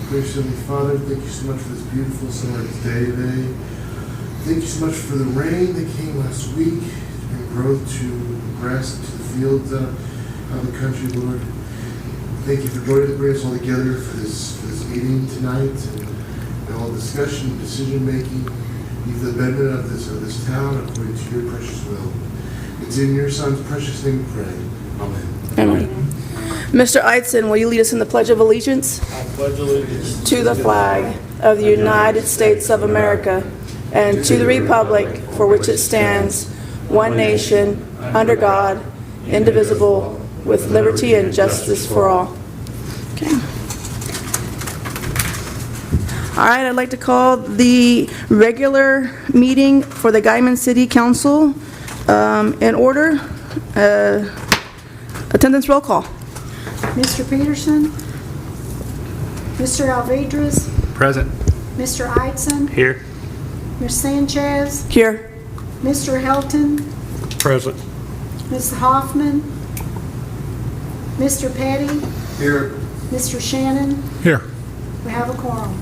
Gracious Heavenly Father, thank you so much for this beautiful summer day today. Thank you so much for the rain that came last week and growth to the grass and to the fields out of the country, Lord. Thank you for joining us all together for this meeting tonight and all discussion and decision making, even the betterment of this town according to your precious will. It's in your Son's precious name we pray. Amen. Amen. Mr. Eidson, will you lead us in the Pledge of Allegiance? I pledge allegiance To the flag of the United States of America and to the republic for which it stands, one nation, under God, indivisible, with liberty and justice for all. Okay. All right, I'd like to call the regular meeting for the Guymon City Council in order. Attendance roll call. Mr. Peterson? Mr. Alvedras? present. Mr. Eidson? Here. Ms. Sanchez? Here. Mr. Helton? Present. Ms. Hoffman? Mr. Petty? Here. Mr. Shannon? Here. We have a quorum.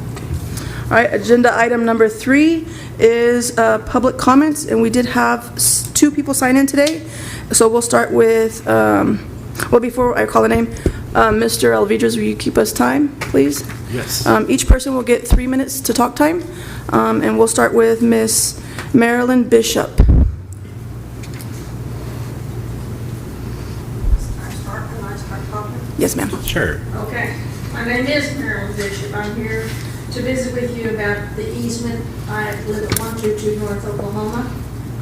All right, agenda item number 3 is public comments, and we did have 2 people sign in today. So we'll start with, well, before I call the name, Mr. Alvedras, will you keep us time, please? Yes. Each person will get 3 minutes to talk time, and we'll start with Miss Marilyn Bishop. Can I start talking? Yes, ma'am. Sure. Okay. My name is Marilyn Bishop. I'm here to visit with you about the easement. I live at 122 North Oklahoma.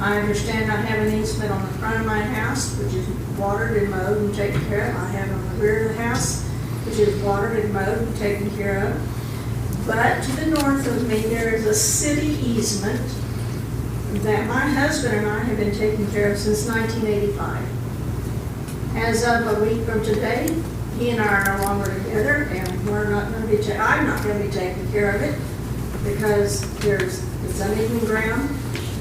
I understand I have an easement on the front of my house, which is watered and mowed and taken care of. I have on the rear of the house, which is watered and mowed and taken care of. But to the north of me, there is a city easement that my husband and I have been taking care of since 1985. As of a week from today, he and I are no longer together, and we're not going to be. I'm not going to be taking care of it because it's uneven ground,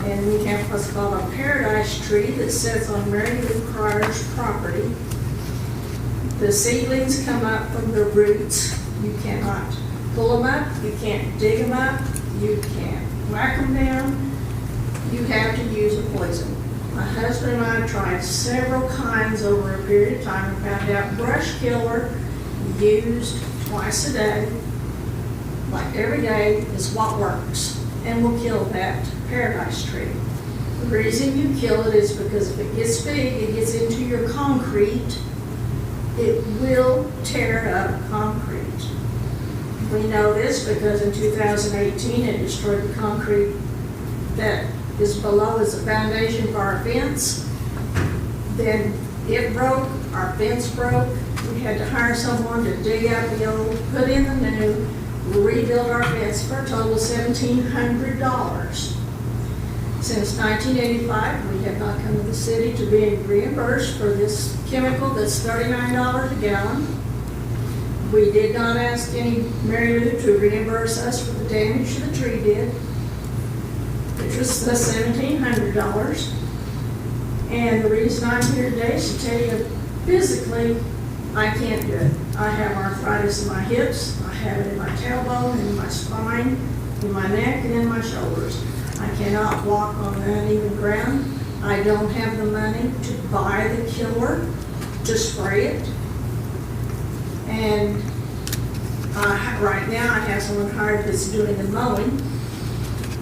and we have what's called a paradise tree that sits on Mary Lou Cryer's property. The seedlings come up from the roots. You cannot pull them up. You can't dig them up. You can't whack them down. You have to use a poison. My husband and I tried several kinds over a period of time and found out brush killer used twice a day, like every day, is what works and will kill that paradise tree. The reason you kill it is because if it gets big, it gets into your concrete, it will tear up concrete. We know this because in 2018 it destroyed the concrete that is below as a foundation for our fence. Then it broke, our fence broke. We had to hire someone to dig out the old, put in the new, rebuild our fence for a total of $1,700. Since 1985, we have not come to the city to be reimbursed for this chemical that's $39 a gallon. We did not ask any Mary Lou to reimburse us for the damage the tree did, which was the $1,700. And the reason I'm here today is to tell you, physically, I can't do it. I have arthritis in my hips, I have it in my tailbone, in my spine, in my neck, and in my shoulders. I cannot walk on uneven ground. I don't have the money to buy the killer, to spray it. And right now I have someone hired that's doing the mowing.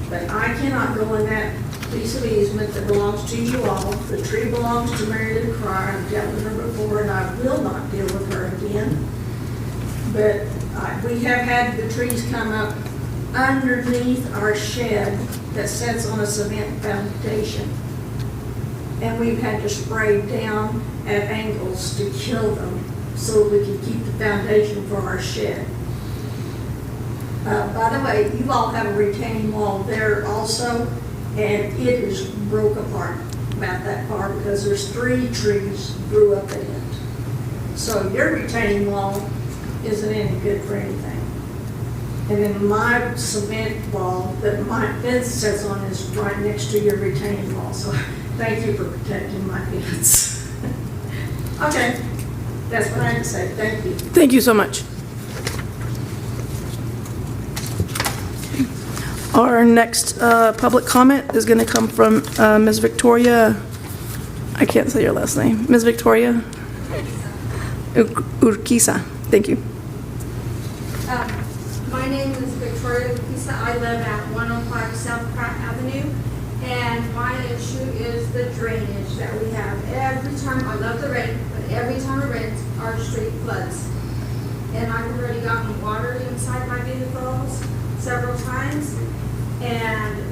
But I cannot go in that piece of easement that belongs to you all. The tree belongs to Mary Lou Cryer. I've dealt with her before, and I will not deal with her again. But we have had the trees come up underneath our shed that sits on a cement foundation. And we've had to spray down at angles to kill them so we can keep the foundation for our shed. By the way, you all have a retaining wall there also, and it is broke apart about that far because there's 3 trees grew up in it. So your retaining wall isn't any good for anything. And then my cement wall that my fence sits on is right next to your retaining wall. So thank you for protecting my fence. Okay, that's what I had to say. Thank you. Thank you so much. Our next public comment is going to come from Ms. Victoria, I can't say your last name, Ms. Victoria Urquiza. Thank you. My name is Victoria Lupisa. I live at 105 South Pratt Avenue, and my issue is the drainage that we have. Every time, I love the rain, but every time it rains, our street floods. And I've already gotten water inside my vehicles several times, and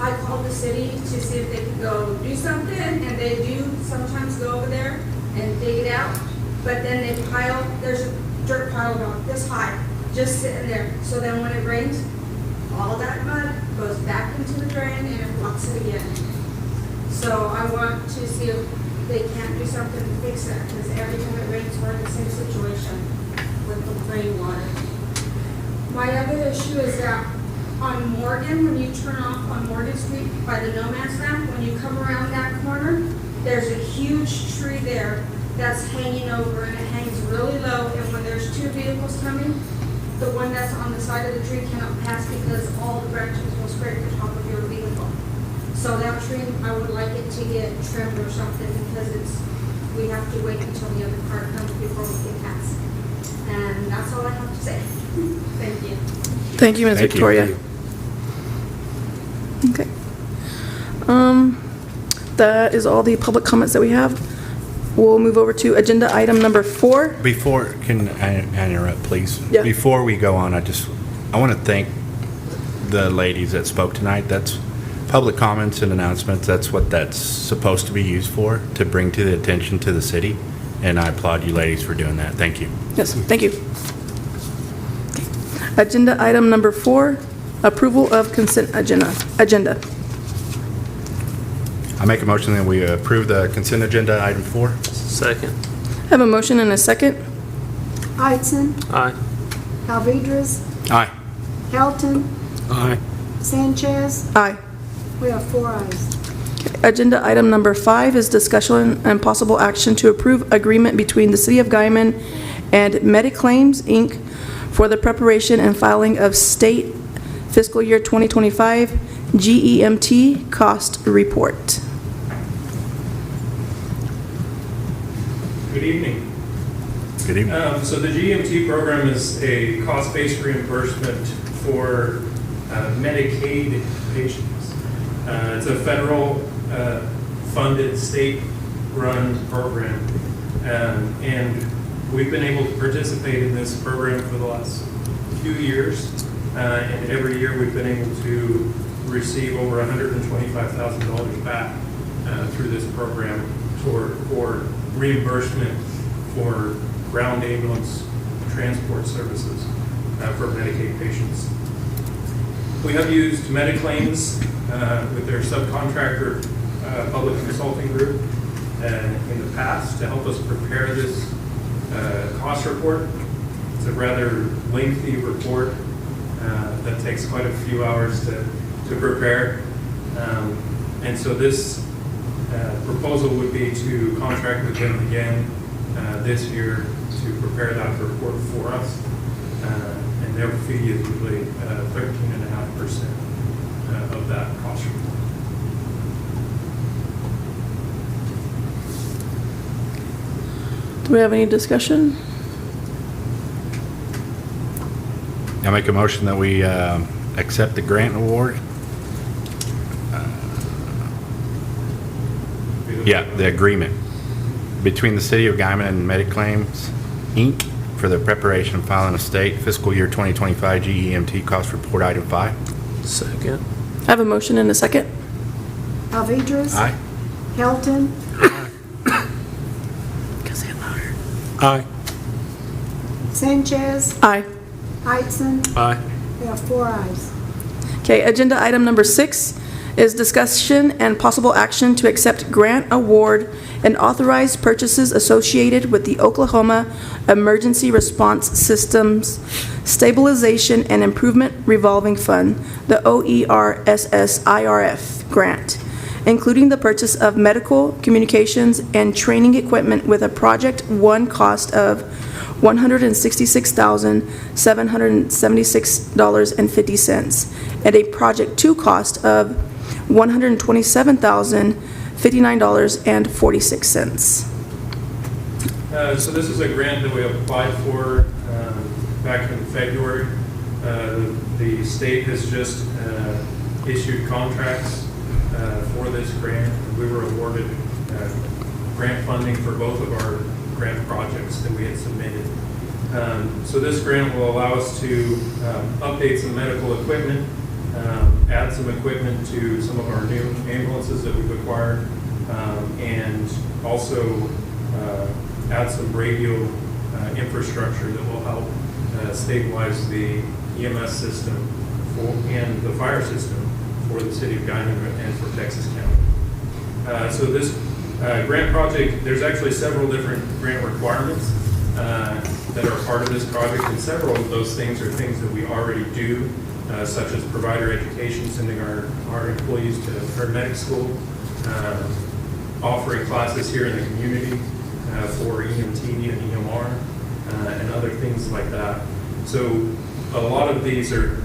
I called the city to see if they could go do something, and they do sometimes go over there and dig it out, but then they pile, there's a dirt pile about this high, just sitting there. So then when it rains, all that mud goes back into the drain and it blocks it again. So I want to see if they can't do something to fix that, because every time it rains, we're in the same situation with the rainwater. My other issue is that on Morgan, when you turn off on Morgan Street by the No Man's Land, when you come around that corner, there's a huge tree there that's hanging over, and it hangs really low, and when there's two vehicles coming, the one that's on the side of the tree cannot pass because all the branches will scrape the top of your vehicle. So that tree, I would like it to get trimmed or something, because we have to wait until the other car comes before we can pass. And that's all I have to say. Thank you. Thank you, Ms. Thank you. Victoria. Okay. That is all the public comments that we have. We'll move over to agenda item number 4. Before, can I interrupt, please? Yeah. Before we go on, I want to thank the ladies that spoke tonight. That's public comments and announcements. That's what that's supposed to be used for, to bring to the attention to the city. And I applaud you ladies for doing that. Thank you. Yes, thank you. Agenda item number 4, approval of consent agenda. I make a motion that we approve the consent agenda, item 4. Second. I have a motion and a second. Eitzen, Aye. Alvedras, Aye. Helton, Aye. Sanchez. Aye. We have 4 ayes. Agenda item number 5 is discussion and possible action to approve agreement between the City of Guymon and Mediclaims, Inc. for the preparation and filing of state fiscal year 2025 GEMT cost report. Good evening. Good evening. So the GMT program is a cost-based reimbursement for Medicaid patients. It's a federal funded, state-run program. And we've been able to participate in this program for the last few years. And every year we've been able to receive over $125,000 back through this program for reimbursement for ground ambulance transport services for Medicaid patients. We have used Mediclaims with their subcontractor public consulting group in the past to help us prepare this cost report. It's a rather lengthy report that takes quite a few hours to prepare. And so this proposal would be to contract with them again this year to prepare that report for us. And their fee is usually 13.5% of that cost report. Do we have any discussion? I make a motion that we accept the grant award. Yeah, the agreement between the City of Guymon and Mediclaims, Inc. for the preparation and filing of state fiscal year 2025 GEMT cost report, item 5. Second. I have a motion and a second. Alvedras. Aye. Helton, Say it louder. Aye. Sanchez, Aye. Eitzen. Aye. We have 4 ayes. Okay, agenda item number 6 is discussion and possible action to accept grant award and authorize purchases associated with the Oklahoma Emergency Response Systems Stabilization and Improvement Revolving Fund, the OERSSIRF grant, including the purchase of medical, communications, and training equipment with a Project 1 cost of $166,776.50, and a Project 2 cost of $127,059.46. So this is a grant that we applied for back in February. The state has just issued contracts for this grant. We were awarded grant funding for both of our grant projects that we had submitted. So this grant will allow us to update some medical equipment, add some equipment to some of our new ambulances that we've acquired, and also add some radio infrastructure that will help stabilize the EMS system and the fire system for the city of Guymon and for Texas County. So this grant project, there's actually several different grant requirements that are part of this project, and several of those things are things that we already do, such as provider education, sending our employees to paramedic school, offering classes here in the community for EMT and EMR, and other things like that. So a lot of these are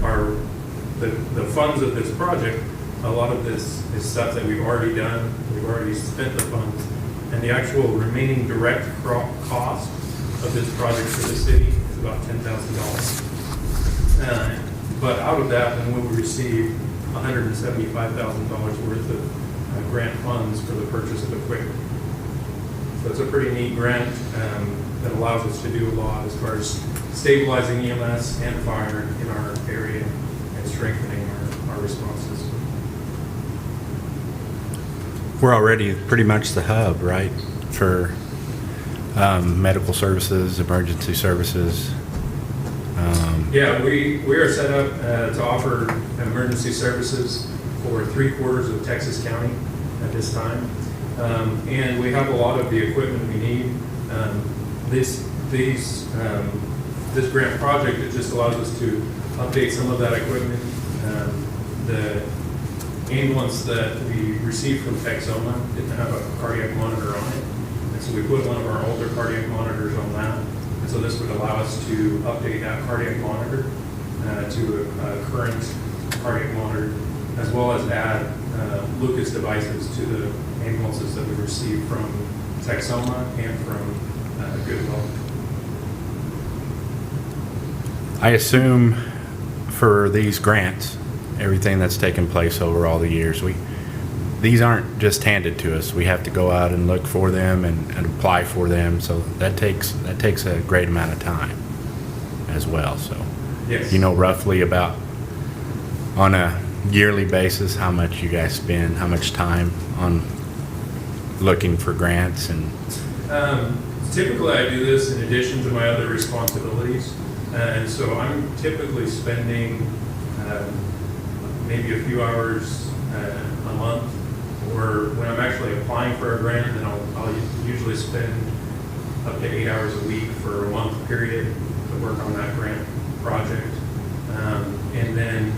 the funds of this project. A lot of this is stuff that we've already done. We've already spent the funds, and the actual remaining direct cost of this project for the city is about $10,000. But out of that, then we will receive $175,000 worth of grant funds for the purchase of equipment. So it's a pretty neat grant that allows us to do a lot as far as stabilizing EMS and fire in our area and strengthening our responses. We're already pretty much the hub, right, for medical services, emergency services. Yeah, we are set up to offer emergency services for 3/4 of Texas County at this time. And we have a lot of the equipment we need. This grant project, it just allows us to update some of that equipment. The ambulance that we received from Texoma didn't have a cardiac monitor on it. And so we put one of our older cardiac monitors on that. And so this would allow us to update that cardiac monitor to a current cardiac monitor, as well as add Lucas devices to the ambulances that we received from Texoma and from Goodwill. I assume for these grants, everything that's taken place over all the years, these aren't just handed to us. We have to go out and look for them and apply for them. So that takes a great amount of time as well. So Yes. you know roughly about on a yearly basis how much you guys spend, how much time on looking for grants and. Typically, I do this in addition to my other responsibilities, and so I'm typically spending maybe a few hours a month, or when I'm actually applying for a grant, then I'll usually spend up to 8 hours a week for a month period to work on that grant project. And then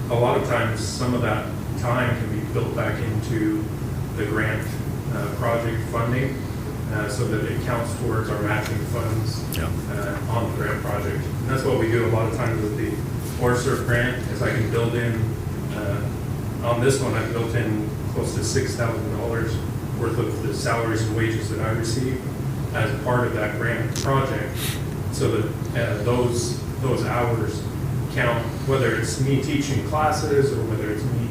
a lot of times, some of that time can be built back into the grant project funding, so that it counts towards our matching funds on the grant project. And that's what we do a lot of times with the ORSERF grant, is I can build in, on this one, I've built in close to $6,000 worth of the salaries and wages that I receive as part of that grant project, so that those hours count, whether it's me teaching classes or whether it's me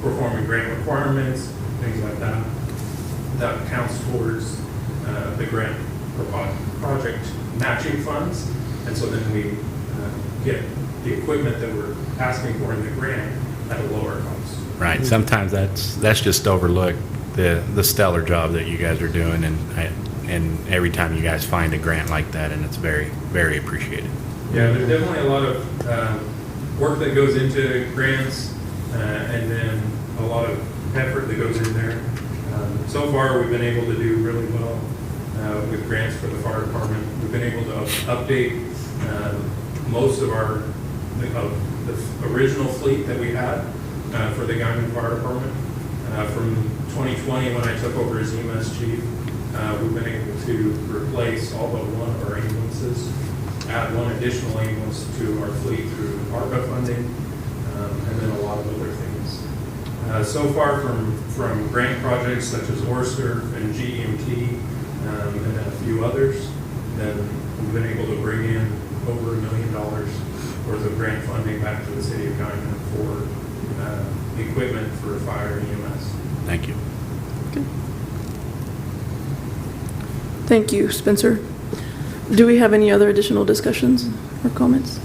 performing grant requirements, things like that. That counts towards the grant project matching funds, and so then we get the equipment that we're asking for in the grant at a lower cost. Right. Sometimes that's just overlooked, the stellar job that you guys are doing, and every time you guys find a grant like that, and it's very, very appreciated. Yeah, there's definitely a lot of work that goes into grants, and then a lot of effort that goes in there. So far, we've been able to do really well with grants for the fire department. We've been able to update most of the original fleet that we had for the Guymon Fire Department. From 2020, when I took over as EMS chief, we've been able to replace all but one of our ambulances, add one additional ambulance to our fleet through ARPA funding, and then a lot of other things. So far from grant projects such as ORSERF and GEMT, and then a few others, then we've been able to bring in over $1 million worth of grant funding back to the city of Guymon for equipment for fire and EMS. Thank you. Thank you, Spencer. Do we have any other additional discussions or comments?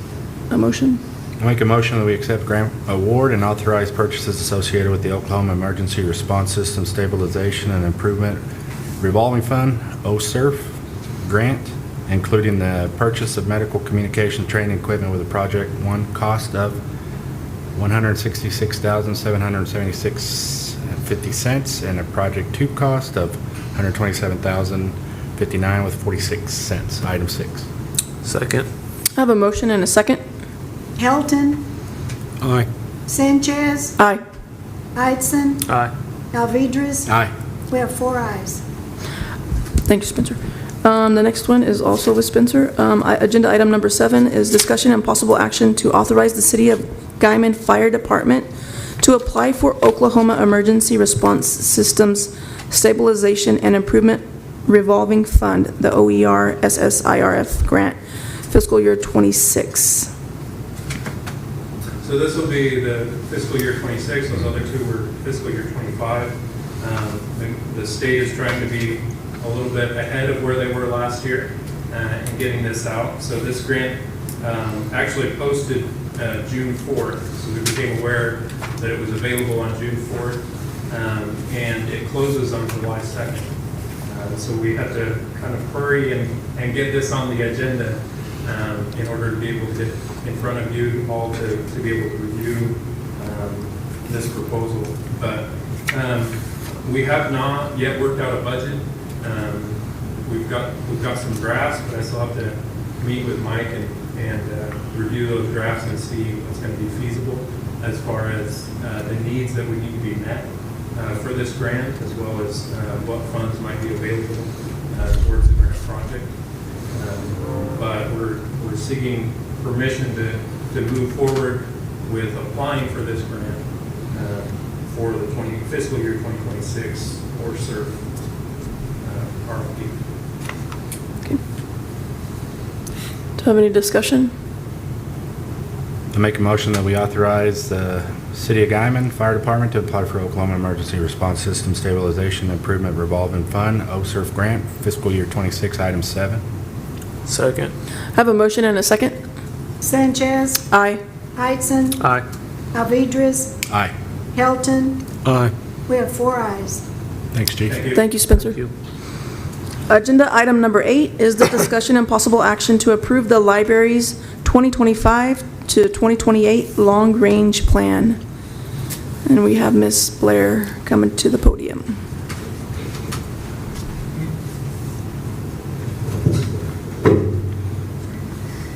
A motion? I make a motion that we accept grant award and authorize purchases associated with the Oklahoma Emergency Response System Stabilization and Improvement Revolving Fund, OSERF, grant, including the purchase of medical communication training equipment with a Project 1 cost of $166,776.50 and a Project 2 cost of $127,059 with 46 cents. Item 6. Second. I have a motion and a second. Helton, Aye. Sanchez, Aye. Idson, Aye. Alvidres. Aye. We have 4 ayes. Thank you, Spencer. The next one is also with Spencer. Agenda item number 7 is discussion and possible action to authorize the City of Guymon Fire Department to apply for Oklahoma Emergency Response Systems Stabilization and Improvement Revolving Fund, the OER SSIRF grant, fiscal year 26. So this will be the fiscal year 26, those other two were fiscal year 25. The state is trying to be a little bit ahead of where they were last year in getting this out. So this grant actually posted June 4th, so we became aware that it was available on June 4th, and it closes on July 2nd. So we have to kind of hurry and get this on the agenda in order to be able to get in front of you all to be able to review this proposal. But we have not yet worked out a budget. We've got some drafts, but I still have to meet with Mike and review those drafts and see what's going to be feasible as far as the needs that we need to be met for this grant, as well as what funds might be available towards the grant project. But we're seeking permission to move forward with applying for this grant for the fiscal year 2026 ORSERF RFP. Okay. Do you have any discussion? I make a motion that we authorize the City of Guymon Fire Department to apply for Oklahoma Emergency Response System Stabilization Improvement Revolving Fund, OSERF grant, fiscal year 26, item 7. Second. I have a motion and a second. Sanchez, Aye. Idson, Aye. Alvidres, Aye. Helton. Aye. We have 4 ayes. Thanks, Chief. Thank you. Thank you, Spencer. Thank you. Agenda item number 8 is the discussion and possible action to approve the library's 2025 to 2028 long-range plan. And we have Ms. Blair coming to the podium.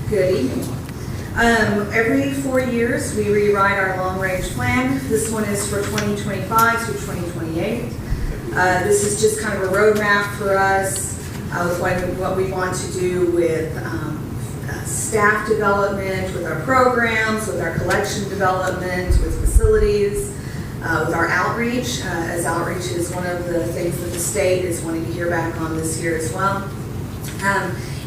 Good evening. Every 4 years, we rewrite our long-range plan. This one is for 2025 through 2028. This is just kind of a roadmap for us with what we want to do with staff development, with our programs, with our collection development, with facilities, with our outreach, as outreach is one of the things that the state is wanting to hear back on this year as well.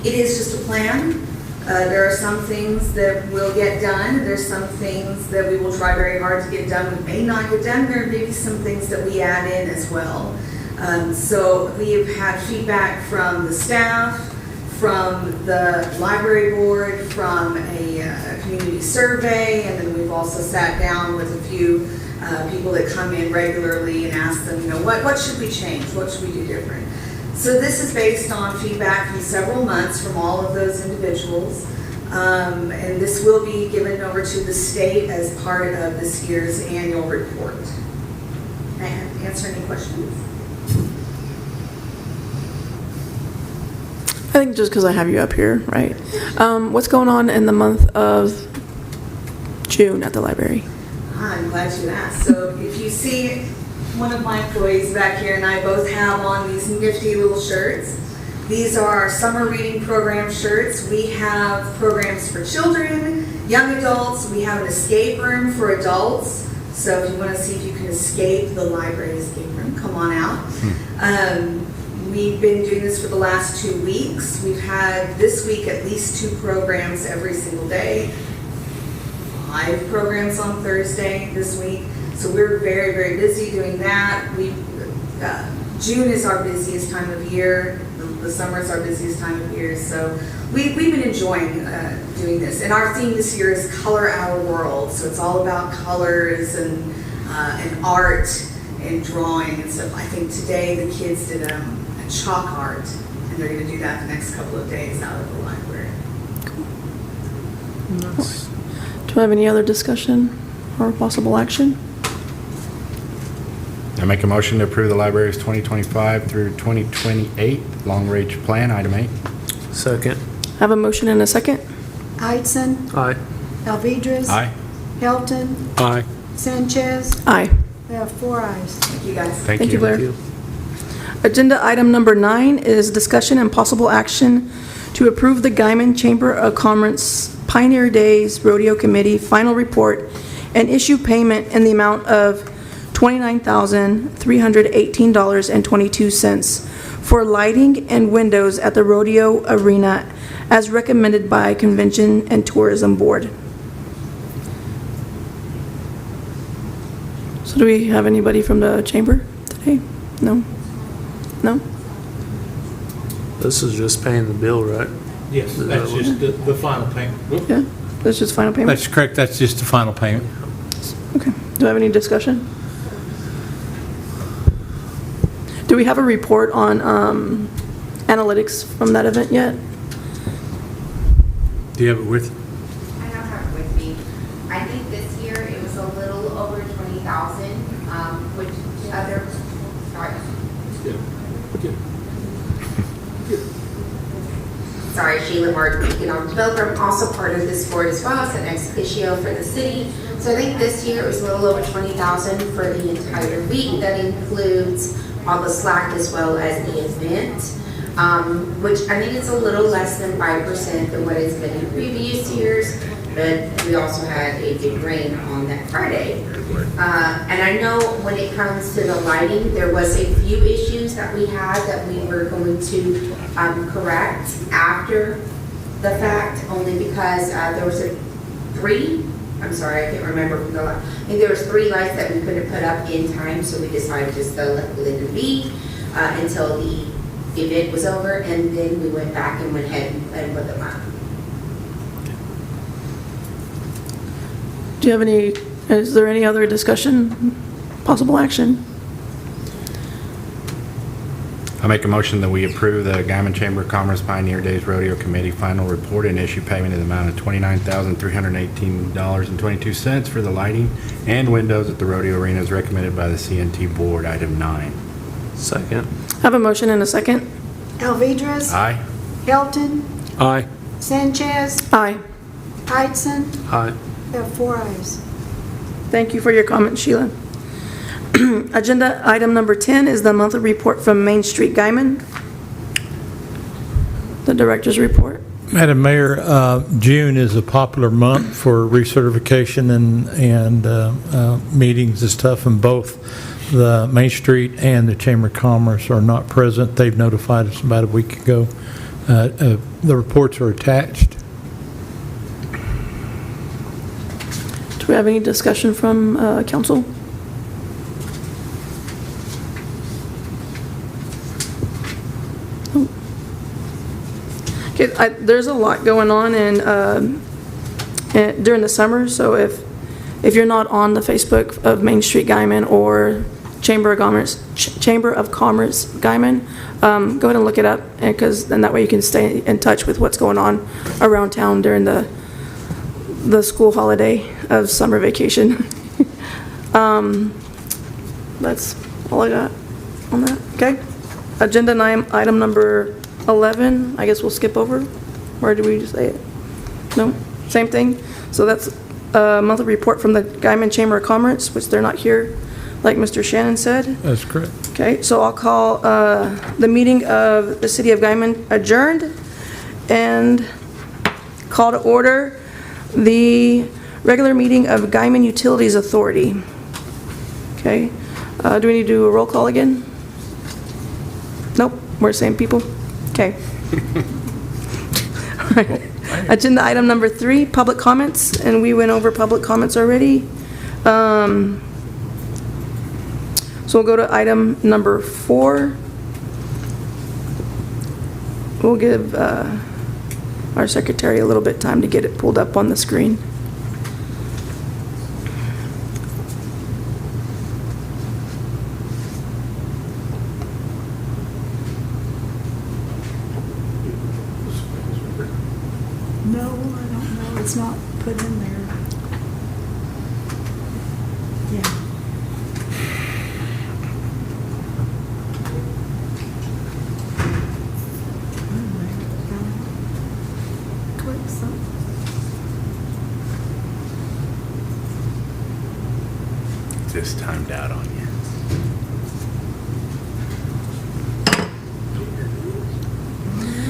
It is just a plan. There are some things that will get done. There's some things that we will try very hard to get done. We may not get done. There may be some things that we add in as well. So we have had feedback from the staff, from the library board, from a community survey, and then we've also sat down with a few people that come in regularly and ask them, you know, what should we change? What should we do different? So this is based on feedback from several months from all of those individuals. And this will be given over to the state as part of this year's annual report. And answer any questions? I think just because I have you up here, right? What's going on in the month of June at the library? I'm glad you asked. So if you see one of my employees back here and I both have on these nifty little shirts. These are our summer reading program shirts. We have programs for children, young adults. We have an escape room for adults. So if you want to see if you can escape the library escape room, come on out. We've been doing this for the last 2 weeks. We've had this week at least 2 programs every single day. 5 programs on Thursday this week. So we're very, very busy doing that. June is our busiest time of year. The summer is our busiest time of year. So we've been enjoying doing this. And our theme this year is Color Our World. So it's all about colors and art and drawing and stuff. I think today the kids did a chalk art, and they're going to do that the next couple of days out of the library. Do we have any other discussion or possible action? I make a motion to approve the library's 2025 through 2028 long-range plan, item 8. Second. Have a motion and a second? Idson, Aye. Alvedras. Aye. Helton, Aye. Sanchez. Aye. We have 4 ayes. Thank you, guys. Thank you, Blair. Agenda item number 9 is discussion and possible action to approve the Guymon Chamber of Commerce Pioneer Days Rodeo Committee final report and issue payment in the amount of $29,318.22 for lighting and windows at the rodeo arena as recommended by Convention and Tourism Board. So do we have anybody from the chamber today? No? No? This is just paying the bill, right? Yes, that's just the final payment. Whoop. Yeah? That's just final payment? That's correct, that's just the final payment. Okay. Do I have any discussion? Do we have a report on analytics from that event yet? Do you have it with? I don't have it with me. I think this year it was a little over 20,000, which other, sorry. Sorry, Sheila Martin, economic developer. I'm also part of this board as well as an ex officio for the city. So I think this year it was a little over 20,000 for the entire week. That includes all the slack as well as the event, which I think is a little less than 5% than what it's been in previous years. But we also had a big rain on that Friday. And I know when it comes to the lighting, there was a few issues that we had that we were going to correct after the fact, only because there was I can't remember from the last. I think there was 3 lights that we couldn't put up in time, so we decided just to let it be until the event was over, and then we went back and went ahead and put them up. Do you have any, is there any other discussion, possible action? I make a motion that we approve the Guymon Chamber of Commerce Pioneer Days Rodeo Committee final report and issue payment in the amount of $29,318.22 for the lighting and windows at the rodeo arena as recommended by the CNT Board, item 9. Second. Have a motion and a second? Alvedras. Aye. Helton, Aye. Sanchez. Aye. Idson. Aye. We have 4 ayes. Thank you for your comment, Sheila. Agenda item number 10 is the monthly report from Main Street Guymon. The director's report. Madam Mayor, June is a popular month for recertification and meetings and stuff, and both the Main Street and the Chamber of Commerce are not present. They've notified us about a week ago. The reports are attached. Do we have any discussion from council? Okay, there's a lot going on during the summer, so if you're not on the Facebook of Main Street Guymon or Chamber of Commerce Guymon, go ahead and look it up, because then that way you can stay in touch with what's going on around town during the school holiday of summer vacation. That's all I got on that. Okay. Agenda item number 11, I guess we'll skip over. Or do we just say it? No? Same thing? So that's a monthly report from the Guymon Chamber of Commerce, which they're not here. like Mr. Shannon said. That's correct. Okay, so I'll call the meeting of the City of Guymon adjourned and call to order the regular meeting of Guymon Utilities Authority. Okay, do we need to do a roll call again? Nope, we're the same people? Okay. All right. Agenda item number 3, public comments, and we went over public comments already. So we'll go to item number 4. We'll give our secretary a little bit time to get it pulled up on the screen. No, I don't know. It's not put in there. Yeah. Click something. Just timed out on you.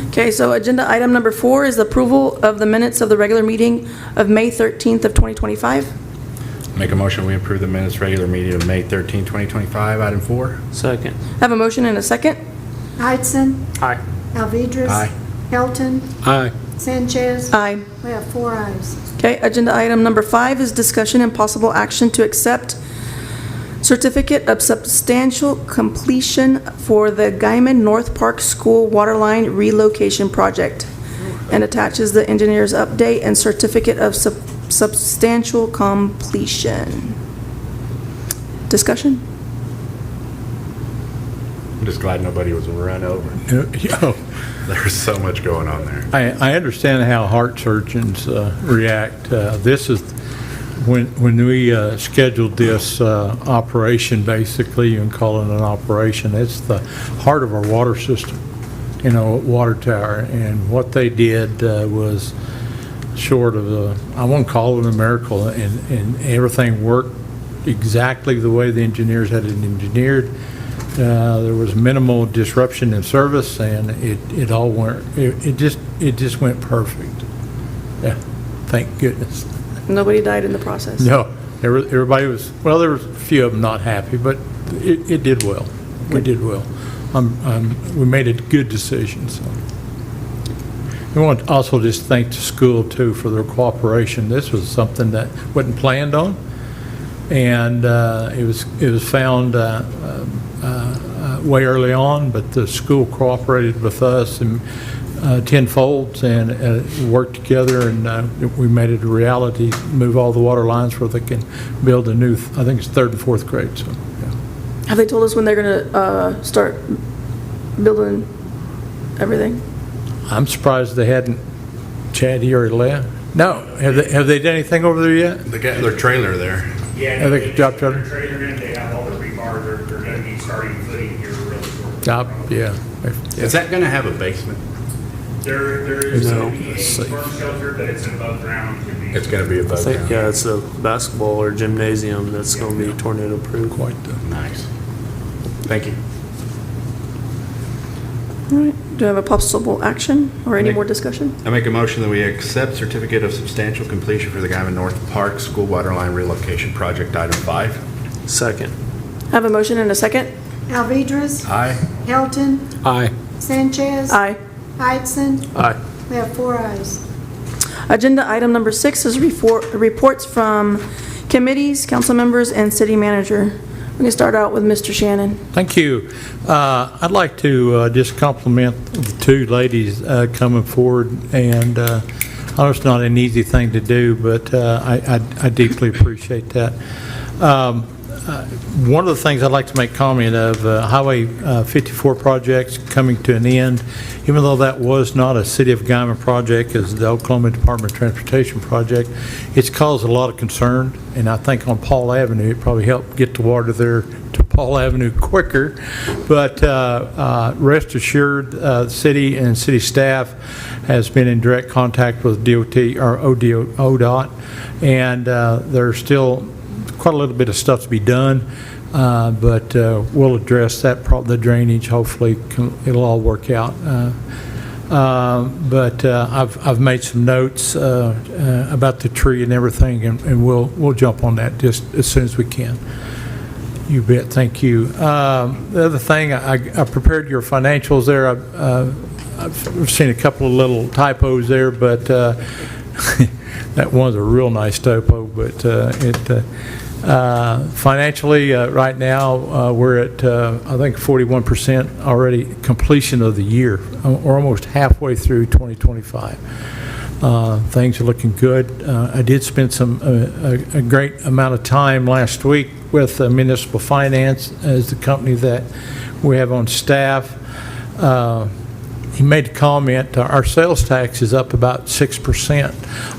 Okay, so agenda item number 4 is the approval of the minutes of the regular meeting of May 13th of 2025. Make a motion, we approve the minutes regular meeting of May 13, 2025, item 4. Second. Have a motion and a second. Heitzen, Aye. Alvidres. Aye. Helton, Aye. Sanchez. Aye. We have 4 ayes. Okay, agenda item number 5 is discussion and possible action to accept certificate of substantial completion for the Guymon North Park School Waterline Relocation Project, and attaches the engineer's update and certificate of substantial completion. Discussion? I'm just glad nobody was run over. There's so much going on there. I understand how heart surgeons react. This is, when we scheduled this operation, basically, you can call it an operation, it's the heart of our water system, water tower. And what they did was short of I won't call it a miracle, and everything worked exactly the way the engineers had it engineered. There was minimal disruption in service, and it all went, it just went perfect. Yeah, thank goodness. Nobody died in the process? No, everybody was, well, there was a few of them not happy, but it did well. We did well. We made a good decision, so. I want to also just thank the school, too, for their cooperation. This was something that wasn't planned on, and it was found way early on, but the school cooperated with us and tenfold, and worked together, and we made it a reality, move all the water lines where they can build a new, I think it's 3rd and 4th grade, so, yeah. Have they told us when they're going to start building everything? I'm surprised they hadn't. Chad, he already left? No. Have they done anything over there yet? They got their trailer there. Yeah, Have they dropped their trailer in, they have all the rebar, they're gonna be starting footing here really shortly. Job, yeah. Is that going to have a basement? There is No. gonna be a storm shelter, but it's above ground. It's going to be I above think, ground. yeah, it's a basketball or gymnasium that's going to be tornado proof. Quite the. Nice. Thank you. All right, do I have a possible action or any more discussion? I make a motion that we accept certificate of substantial completion for the Guymon North Park School Waterline Relocation Project, item 5. Second. Have a motion and a second? Alvidres. Aye. Helton, Aye. Sanchez. Aye. Heitzen. Aye. We have 4 ayes. Agenda item number 6 is reports from committees, council members, and city manager. We can start out with Mr. Shannon. Thank you. I'd like to just compliment the 2 ladies coming forward, and I know it's not an easy thing to do, but I deeply appreciate that. One of the things I'd like to make comment of, Highway 54 projects coming to an end, even though that was not a City of Guymon project, as the Oklahoma Department of Transportation project, it's caused a lot of concern, and I think on Paul Avenue, it probably helped get the water there to Paul Avenue quicker. But rest assured, the city and city staff has been in direct contact with DOT, or ODOT, and there's still quite a little bit of stuff to be done, But we'll address that, the drainage, hopefully it'll all work out. But I've made some notes about the tree and everything, and we'll jump on that just as soon as we can. You bet, thank you. The other thing, I prepared your financials there. I've seen a couple of little typos there, but that one's a real nice typo, but financially, right now, we're at, I think, 41% already completion of the year. We're almost halfway through 2025. Things are looking good. I did spend a great amount of time last week with Municipal Finance as the company that we have on staff. He made a comment, our sales tax is up about 6%,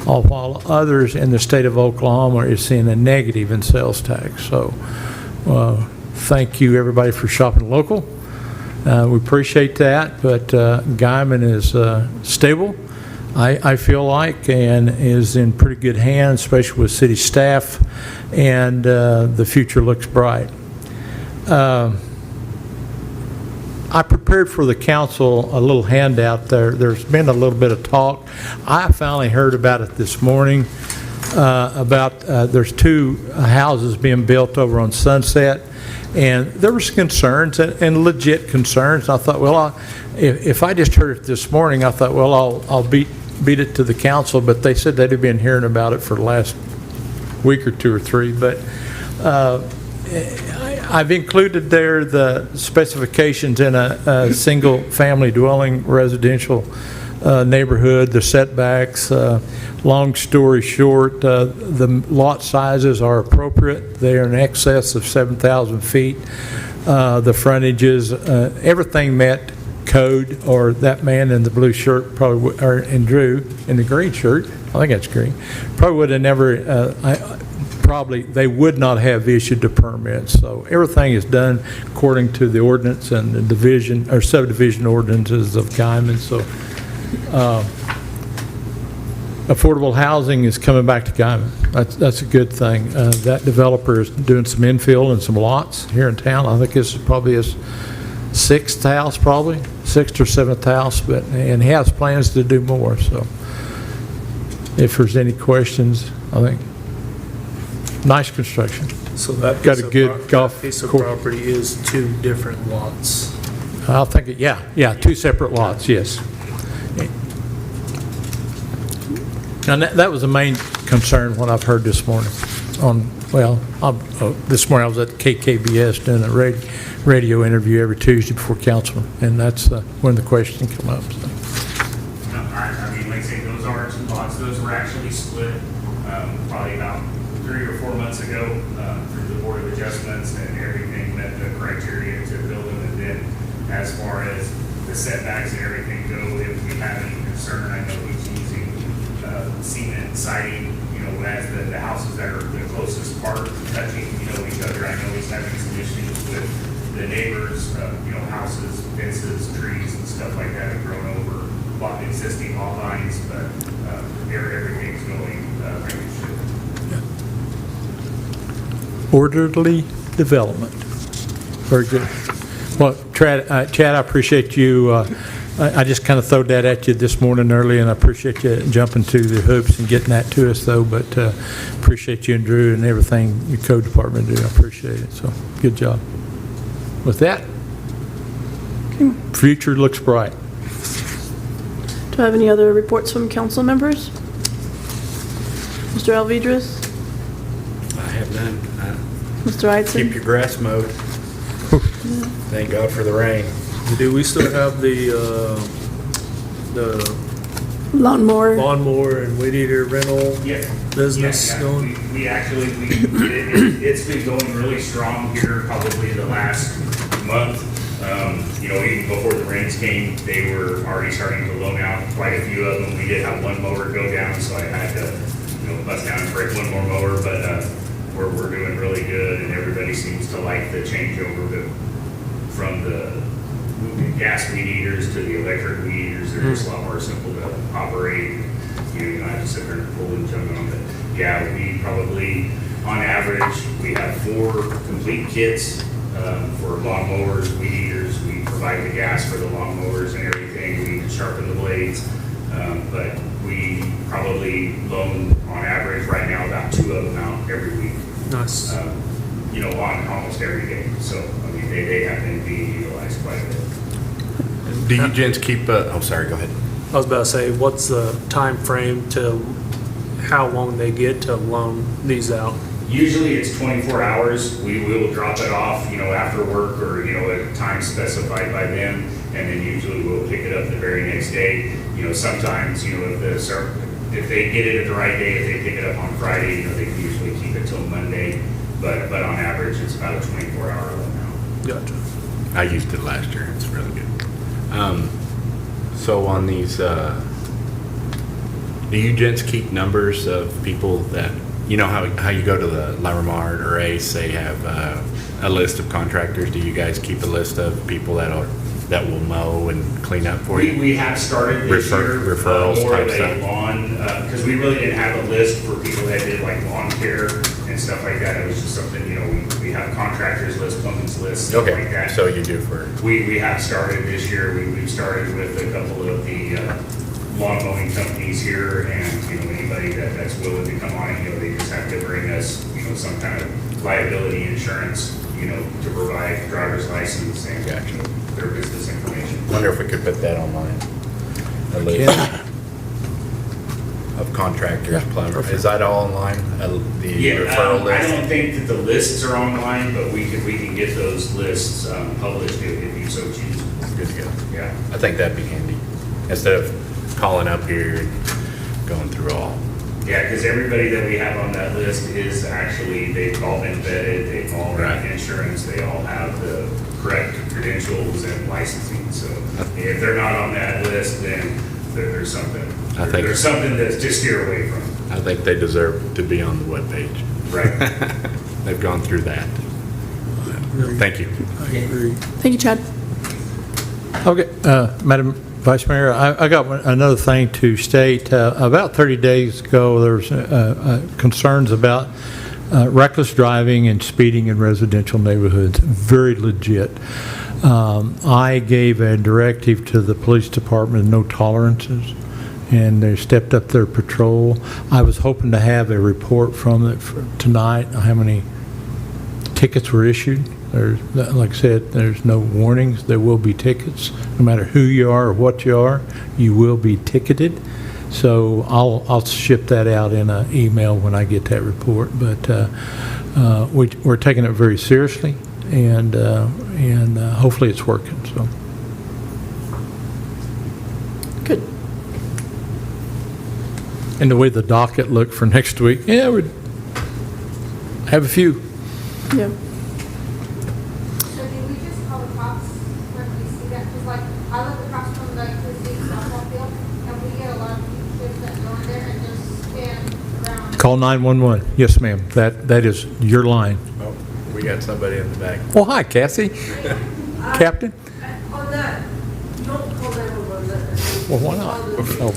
while others in the state of Oklahoma are seeing a negative in sales tax. So thank you, everybody, for shopping local. We appreciate that, but Guymon is stable, I feel like, and is in pretty good hands, especially with city staff, and the future looks bright. I prepared for the council a little handout there. There's been a little bit of talk. I finally heard about it this morning, about there's 2 houses being built over on Sunset, and there was concerns and legit concerns. I thought, well, if I just heard it this morning, I thought, well, I'll beat it to the council, but they said they'd been hearing about it for the last week or 2 or 3, but I've included there the specifications in a single-family dwelling residential neighborhood, the setbacks. Long story short, the lot sizes are appropriate. They are in excess of 7,000 feet. The frontages, everything met code, or that man in the blue shirt probably, or and Drew in the green shirt, I think that's green, probably would have never, probably they would not have issued the permits. So everything is done according to the ordinance and the division or subdivision ordinances of Guymon. So affordable housing is coming back to Guymon. That's a good thing. That developer is doing some infill and some lots here in town. I think this is probably his 6th house, probably 6th or 7th house, and he has plans to do more. So if there's any questions, I think. Nice construction. So that got a good golf piece of course. property is 2 different lots. I'll think it, yeah, 2 separate lots, yes. And that was the main concern what I've heard this morning. This morning I was at KKBS doing a radio interview every Tuesday before council, and that's when the question came up. So. No, I mean, like I say, those are 2 lots. Those were actually split probably about 3 or 4 months ago through the Board of Adjustments, and everything met the criteria to build them. And then as far as the setbacks and everything go, if we have any concern, I know he's using cement siding, as the houses that are the closest part touching, each other. I know he's having some issues with the neighbors, houses, fences, trees, and stuff like that have grown over existing lot lines, but everything's going like it should. Orderly development. Very good. Well, Chad, I appreciate you. I just kind of throwed that at you this morning early, and I appreciate you jumping through the hoops and getting that to us, though. But appreciate you and Drew and everything your code department do. I appreciate it. So good job. With that, future looks bright. Do I have any other reports from council members? Mr. Alvidrez? I have none. Mr. Eidson? Keep your grass mowed. Thank God for the rain. Do we still have the Lawnmower and weed eater rental business going? We actually, it's been going really strong here probably the last month. Even before the rains came, they were already starting to loan out quite a few of them. We did have one mower go down, so I had to, bust down and break one more mower, but we're doing really good, and everybody seems to like the changeover from the gas weed eaters to the electric weed eaters. They're just a lot more simple to operate. You don't have to sit there and pull and jump on. But yeah, we probably on average, we have 4 complete kits for lawn mowers, weed eaters. We provide the gas for the lawn mowers and everything. We need to sharpen the blades. But we probably loan on average right now about 2 of them out every week. Nice. On almost every day. So, I mean, they have been being utilized quite a bit. Do you gents keep, oh, sorry, go ahead. I was about to say, what's the time frame to how long they get to loan these out? Usually it's 24 hours. We will drop it off, after work or, at a time specified by them. And then usually we'll pick it up the very next day. Sometimes, if they get it at the right day, if they pick it up on Friday, they can usually keep it till Monday. But on average, it's about a 24-hour loan now. Gotcha. I used it last year. It's really good. So on these, do you gents keep numbers of people that, how you go to the Lamar or Ace, they have a list of contractors. Do you guys keep a list of people that will mow and clean up for you? We have started this year referrals more type of a stuff. lawn, because we really didn't have a list for people that did like lawn care and stuff like that. It was just something, we have contractors list, plumbing's list, stuff like that. So you do for... We have started this year. We've started with a couple of the lawn mowing companies here, and anybody that's willing to come on it, they just have to bring us some kind of liability insurance, to provide driver's license and their business information. Wonder if we could put that online. A list of contractors, plumbers. Is that all online? The referral list? I don't think that the lists are online, but we can get those lists published if you so choose. Good to go. Yeah. I think that'd be handy. Instead of calling up here and going through all. Yeah, because everybody that we have on that list is actually, they've all been vetted, they've all got insurance, they all have the correct credentials and licensing. So if they're not on that list, then there's something. There's something that's just steer away from. I think they deserve to be on the webpage. Right. They've gone through that. Thank you. I agree. Thank you, Chad. Okay, Madam Vice Mayor, I got another thing to state. About 30 days ago, there was concerns about reckless driving and speeding in residential neighborhoods. Very legit. I gave a directive to the police department, no tolerances, and they stepped up their patrol. I was hoping to have a report from it tonight, how many tickets were issued. Like I said, there's no warnings. There will be tickets. No matter who you are or what you are, you will be ticketed. So I'll ship that out in an email when I get that report. But we're taking it very seriously, and hopefully it's working. So Good. And the way the docket looked for next week, yeah, we'd have a few. Yeah. So do we just call the cops when we see that? Because like, I live across from the Christie softball field, and we get a lot of kids that go in there and just stand around. Call 911. Yes, ma'am. That is your line. Oh, we got somebody in the back. Well, hi, Cassie. Captain. On that, don't call 911. Well, why not? Oh.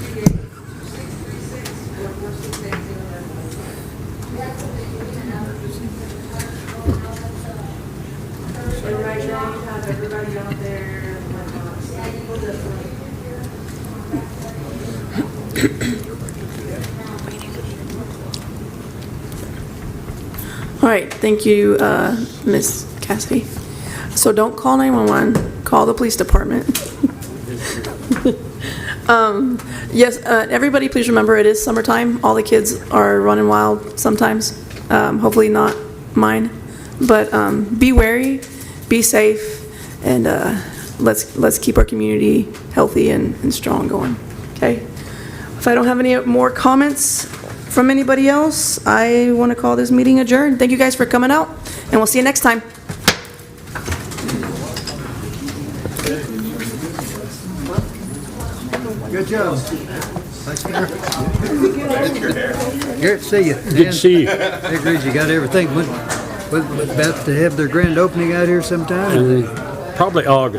Everybody out there, All right, thank you, Ms. Cassidy. So don't call 911, call the police department. Yes, everybody please remember it is summertime. All the kids are running wild sometimes. Hopefully not mine. But be wary, be safe, and let's keep our community healthy and strong going, okay? If I don't have any more comments from anybody else, I want to call this meeting adjourned. Thank you guys for coming out, and we'll see you next time. Good job. Good to see you. Good to see you. Hey, Grizz, you got everything. About to have their grand opening out here sometime? Probably August.